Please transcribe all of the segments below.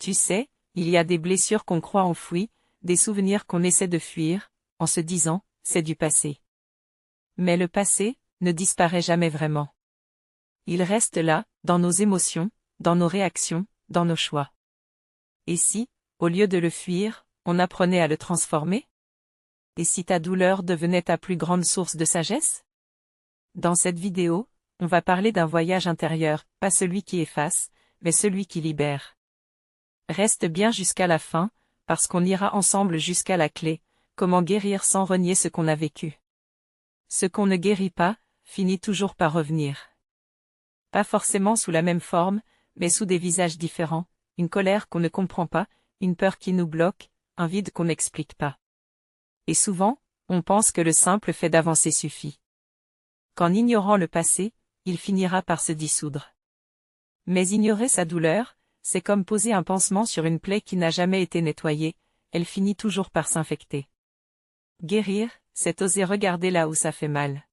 Tu sais, il y a des blessures qu'on croit enfouies, des souvenirs qu'on essaie de fuir, en se disant, c'est du passé. Mais le passé ne disparaît jamais vraiment. Il reste là, dans nos émotions, dans nos réactions, dans nos choix. Et si, au lieu de le fuir, on apprenait à le transformer? Et si ta douleur devenait ta plus grande source de sagesse? Dans cette vidéo, on va parler d'un voyage intérieur, pas celui qui efface, mais celui qui libère. Reste bien jusqu'à la fin, parce qu'on ira ensemble jusqu'à la clé, comment guérir sans renier ce qu'on a vécu. Ce qu'on ne guérit pas, finit toujours par revenir. Pas forcément sous la même forme, mais sous des visages différents, une colère qu'on ne comprend pas, une peur qui nous bloque, un vide qu'on n'explique pas. Et souvent, on pense que le simple fait d'avancer suffit. Qu'en ignorant le passé, il finira par se dissoudre. Mais ignorer sa douleur, c'est comme poser un pansement sur une plaie qui n'a jamais été nettoyée, elle finit toujours par s'infecter. Guérir, c'est oser regarder là où ça fait mal.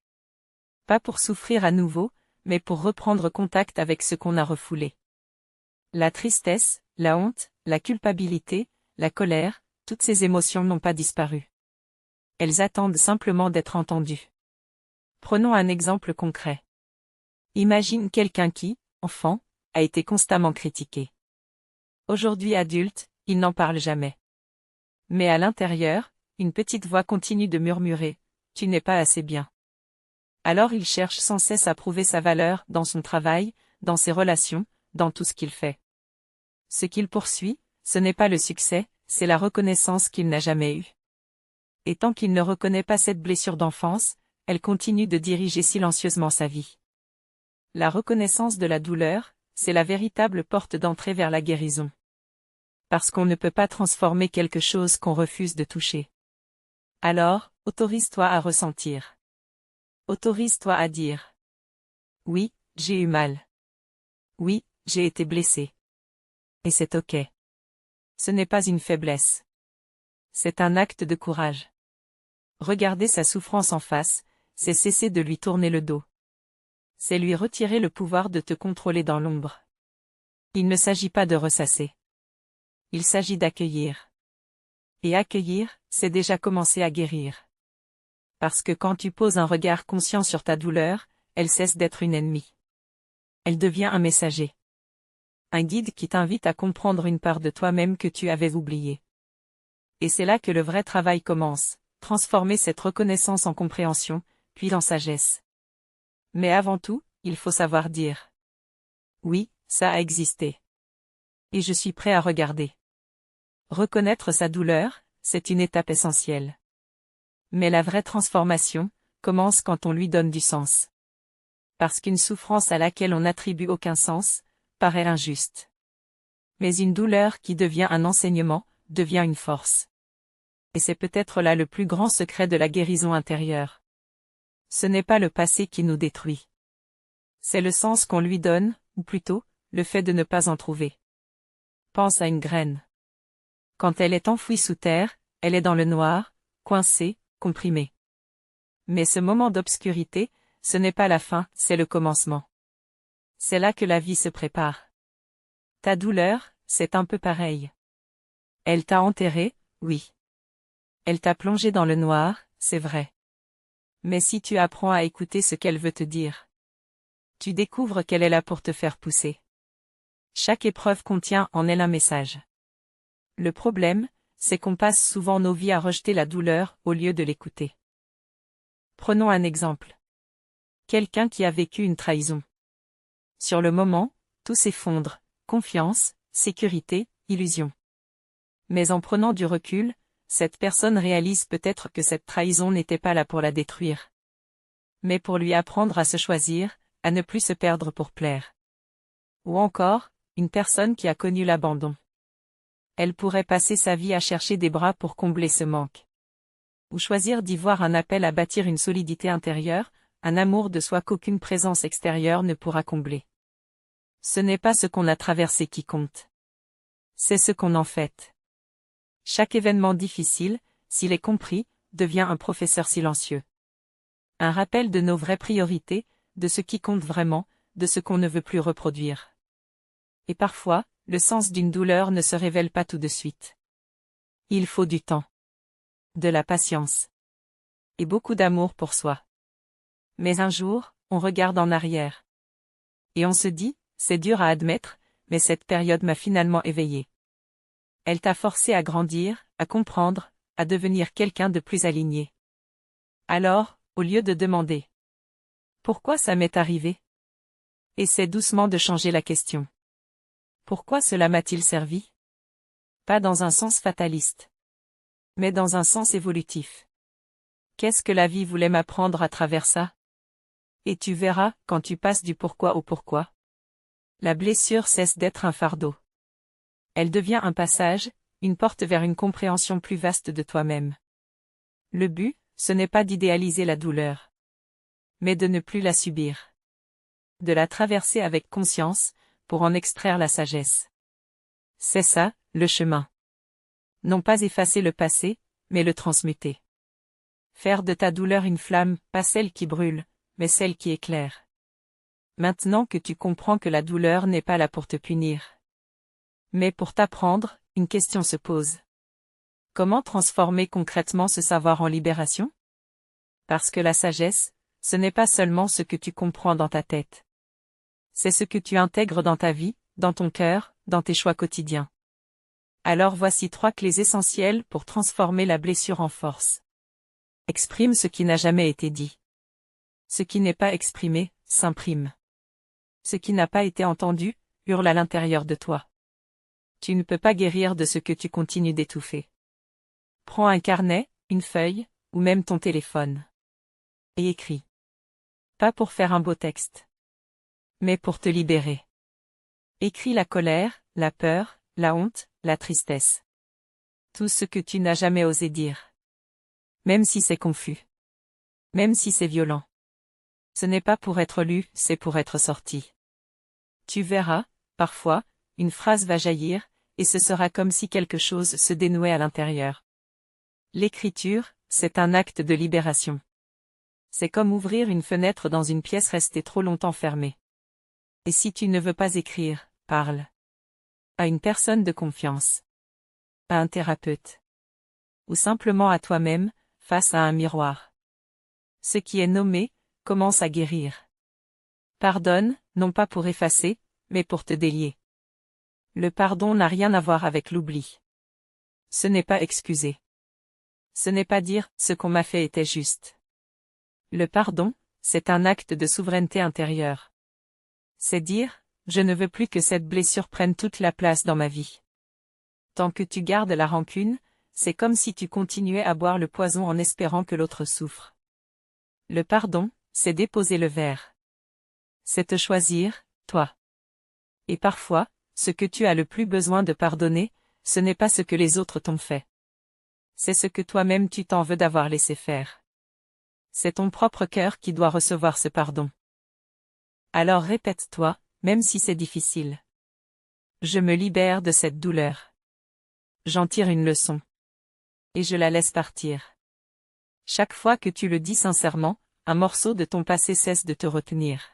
Pas pour souffrir à nouveau, mais pour reprendre contact avec ce qu'on a refoulé. La tristesse, la honte, la culpabilité, la colère, toutes ces émotions n'ont pas disparu. Elles attendent simplement d'être entendues. Prenons un exemple concret. Imagine quelqu'un qui, enfant, a été constamment critiqué. Aujourd'hui adulte, il n'en parle jamais. Mais à l'intérieur, une petite voix continue de murmurer « Tu n'es pas assez bien ». Alors il cherche sans cesse à prouver sa valeur dans son travail, dans ses relations, dans tout ce qu'il fait. Ce qu'il poursuit, ce n'est pas le succès, c'est la reconnaissance qu'il n'a jamais eue. Et tant qu'il ne reconnaît pas cette blessure d'enfance, elle continue de diriger silencieusement sa vie. La reconnaissance de la douleur, c'est la véritable porte d'entrée vers la guérison. Parce qu'on ne peut pas transformer quelque chose qu'on refuse de toucher. Alors, autorise-toi à ressentir. Autorise-toi à dire. Oui, j'ai eu mal. Oui, j'ai été blessé. Et c'est ok. Ce n'est pas une faiblesse. C'est un acte de courage. Regarder sa souffrance en face, c'est cesser de lui tourner le dos. C'est lui retirer le pouvoir de te contrôler dans l'ombre. Il ne s'agit pas de ressasser. Il s'agit d'accueillir. Et accueillir, c'est déjà commencer à guérir. Parce que quand tu poses un regard conscient sur ta douleur, elle cesse d'être une ennemie. Elle devient un messager. Un guide qui t'invite à comprendre une part de toi-même que tu avais oubliée. Et c'est là que le vrai travail commence, transformer cette reconnaissance en compréhension, puis en sagesse. Mais avant tout, il faut savoir dire. Oui, ça a existé. Et je suis prêt à regarder. Reconnaître sa douleur, c'est une étape essentielle. Mais la vraie transformation commence quand on lui donne du sens. Parce qu'une souffrance à laquelle on n'attribue aucun sens, paraît injuste. Mais une douleur qui devient un enseignement, devient une force. Et c'est peut-être là le plus grand secret de la guérison intérieure. Ce n'est pas le passé qui nous détruit. C'est le sens qu'on lui donne, ou plutôt, le fait de ne pas en trouver. Pense à une graine. Quand elle est enfouie sous terre, elle est dans le noir, coincée, comprimée. Mais ce moment d'obscurité, ce n'est pas la fin, c'est le commencement. C'est là que la vie se prépare. Ta douleur, c'est un peu pareil. Elle t'a enterré, oui. Elle t'a plongé dans le noir, c'est vrai. Mais si tu apprends à écouter ce qu'elle veut te dire, tu découvres qu'elle est là pour te faire pousser. Chaque épreuve contient en elle un message. Le problème, c'est qu'on passe souvent nos vies à rejeter la douleur au lieu de l'écouter. Prenons un exemple. Quelqu'un qui a vécu une trahison. Sur le moment, tout s'effondre, confiance, sécurité, illusion. Mais en prenant du recul, cette personne réalise peut-être que cette trahison n'était pas là pour la détruire. Mais pour lui apprendre à se choisir, à ne plus se perdre pour plaire. Ou encore, une personne qui a connu l'abandon. Elle pourrait passer sa vie à chercher des bras pour combler ce manque. Ou choisir d'y voir un appel à bâtir une solidité intérieure, un amour de soi qu'aucune présence extérieure ne pourra combler. Ce n'est pas ce qu'on a traversé qui compte. C'est ce qu'on en fait. Chaque événement difficile, s'il est compris, devient un professeur silencieux. Un rappel de nos vraies priorités, de ce qui compte vraiment, de ce qu'on ne veut plus reproduire. Et parfois, le sens d'une douleur ne se révèle pas tout de suite. Il faut du temps, de la patience et beaucoup d'amour pour soi. Mais un jour, on regarde en arrière. Et on se dit, c'est dur à admettre, mais cette période m'a finalement éveillé. Elle t'a forcé à grandir, à comprendre, à devenir quelqu'un de plus aligné. Alors, au lieu de demander « Pourquoi ça m'est arrivé ?», essaie doucement de changer la question. Pourquoi cela m'a-t-il servi? Pas dans un sens fataliste, mais dans un sens évolutif. Qu'est-ce que la vie voulait m'apprendre à travers ça? Et tu verras, quand tu passes du pourquoi au pourquoi, la blessure cesse d'être un fardeau. Elle devient un passage, une porte vers une compréhension plus vaste de toi-même. Le but, ce n'est pas d'idéaliser la douleur, mais de ne plus la subir. De la traverser avec conscience, pour en extraire la sagesse. C'est ça, le chemin. Non pas effacer le passé, mais le transmuter. Faire de ta douleur une flamme, pas celle qui brûle, mais celle qui éclaire. Maintenant que tu comprends que la douleur n'est pas là pour te punir, mais pour t'apprendre, une question se pose. Comment transformer concrètement ce savoir en libération? Parce que la sagesse, ce n'est pas seulement ce que tu comprends dans ta tête. C'est ce que tu intègres dans ta vie, dans ton cœur, dans tes choix quotidiens. Alors voici 3 clés essentielles pour transformer la blessure en force. Exprime ce qui n'a jamais été dit. Ce qui n'est pas exprimé, s'imprime. Ce qui n'a pas été entendu, hurle à l'intérieur de toi. Tu ne peux pas guérir de ce que tu continues d'étouffer. Prends un carnet, une feuille, ou même ton téléphone. Et écris. Pas pour faire un beau texte, mais pour te libérer. Écris la colère, la peur, la honte, la tristesse. Tout ce que tu n'as jamais osé dire. Même si c'est confus. Même si c'est violent. Ce n'est pas pour être lu, c'est pour être sorti. Tu verras, parfois, une phrase va jaillir, et ce sera comme si quelque chose se dénouait à l'intérieur. L'écriture, c'est un acte de libération. C'est comme ouvrir une fenêtre dans une pièce restée trop longtemps fermée. Et si tu ne veux pas écrire, parle. À une personne de confiance. À un thérapeute. Ou simplement à toi-même, face à un miroir. Ce qui est nommé, commence à guérir. Pardonne, non pas pour effacer, mais pour te délier. Le pardon n'a rien à voir avec l'oubli. Ce n'est pas excuser. Ce n'est pas dire « ce qu'on m'a fait était juste ». Le pardon, c'est un acte de souveraineté intérieure. C'est dire « je ne veux plus que cette blessure prenne toute la place dans ma vie ». Tant que tu gardes la rancune, c'est comme si tu continuais à boire le poison en espérant que l'autre souffre. Le pardon, c'est déposer le verre. C'est te choisir, toi. Et parfois, ce que tu as le plus besoin de pardonner, ce n'est pas ce que les autres t'ont fait. C'est ce que toi-même tu t'en veux d'avoir laissé faire. C'est ton propre cœur qui doit recevoir ce pardon. Alors répète-toi, même si c'est difficile. Je me libère de cette douleur. J'en tire une leçon. Et je la laisse partir. Chaque fois que tu le dis sincèrement, un morceau de ton passé cesse de te retenir.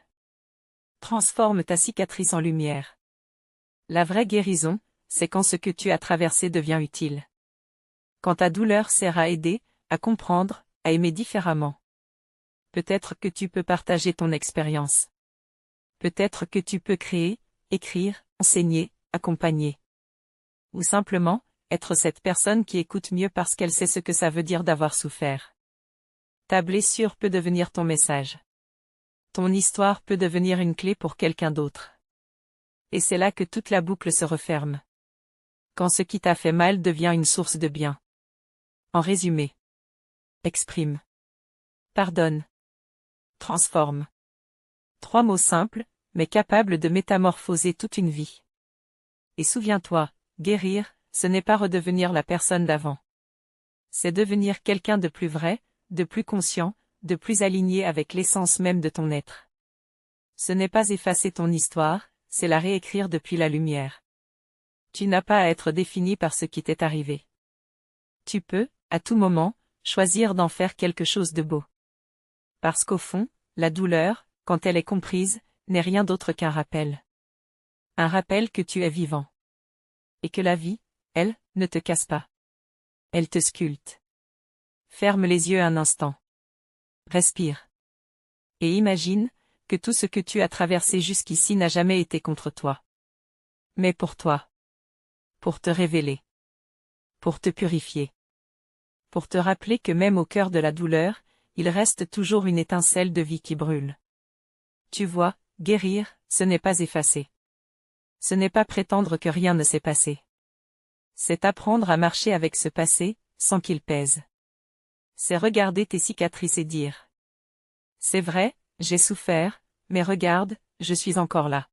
Transforme ta cicatrice en lumière. La vraie guérison, c'est quand ce que tu as traversé devient utile. Quand ta douleur sert à aider, à comprendre, à aimer différemment. Peut-être que tu peux partager ton expérience. Peut-être que tu peux créer, écrire, enseigner, accompagner. Ou simplement, être cette personne qui écoute mieux parce qu'elle sait ce que ça veut dire d'avoir souffert. Ta blessure peut devenir ton message. Ton histoire peut devenir une clé pour quelqu'un d'autre. Et c'est là que toute la boucle se referme. Quand ce qui t'a fait mal devient une source de bien. En résumé. Exprime. Pardonne. Transforme. 3 mots simples, mais capables de métamorphoser toute une vie. Et souviens-toi, guérir, ce n'est pas redevenir la personne d'avant. C'est devenir quelqu'un de plus vrai, de plus conscient, de plus aligné avec l'essence même de ton être. Ce n'est pas effacer ton histoire, c'est la réécrire depuis la lumière. Tu n'as pas à être défini par ce qui t'est arrivé. Tu peux, à tout moment, choisir d'en faire quelque chose de beau. Parce qu'au fond, la douleur, quand elle est comprise, n'est rien d'autre qu'un rappel. Un rappel que tu es vivant. Et que la vie, elle, ne te casse pas. Elle te sculpte. Ferme les yeux un instant. Respire. Et imagine que tout ce que tu as traversé jusqu'ici n'a jamais été contre toi. Mais pour toi. Pour te révéler. Pour te purifier. Pour te rappeler que même au cœur de la douleur, il reste toujours une étincelle de vie qui brûle. Tu vois, guérir, ce n'est pas effacer. Ce n'est pas prétendre que rien ne s'est passé. C'est apprendre à marcher avec ce passé, sans qu'il pèse. C'est regarder tes cicatrices et dire. C'est vrai, j'ai souffert, mais regarde, je suis encore là.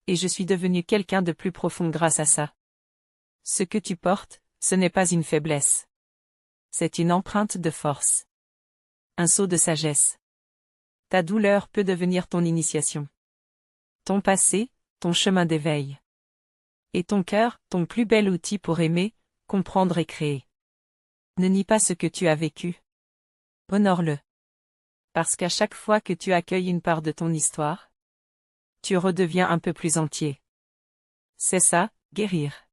Et je suis devenu quelqu'un de plus profond grâce à ça. Ce que tu portes, ce n'est pas une faiblesse. C'est une empreinte de force. Un sceau de sagesse. Ta douleur peut devenir ton initiation. Ton passé, ton chemin d'éveil. Et ton cœur, ton plus bel outil pour aimer, comprendre et créer. Ne nie pas ce que tu as vécu. Honore-le. Parce qu'à chaque fois que tu accueilles une part de ton histoire, tu redeviens un peu plus entier. C'est ça, guérir.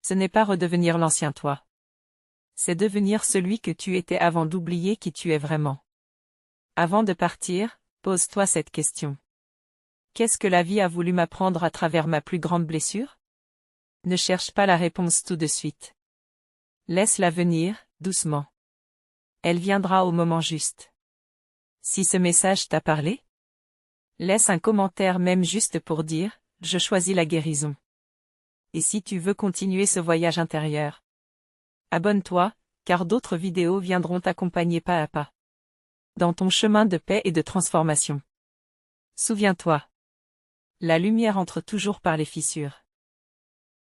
Ce n'est pas redevenir l'ancien toi. C'est devenir celui que tu étais avant d'oublier qui tu es vraiment. Avant de partir, pose-toi cette question. Qu'est-ce que la vie a voulu m'apprendre à travers ma plus grande blessure? Ne cherche pas la réponse tout de suite. Laisse-la venir, doucement. Elle viendra au moment juste. Si ce message t'a parlé, laisse un commentaire même juste pour dire « Je choisis la guérison ». Et si tu veux continuer ce voyage intérieur, abonne-toi, car d'autres vidéos viendront t'accompagner pas à pas dans ton chemin de paix et de transformation. Souviens-toi. La lumière entre toujours par les fissures.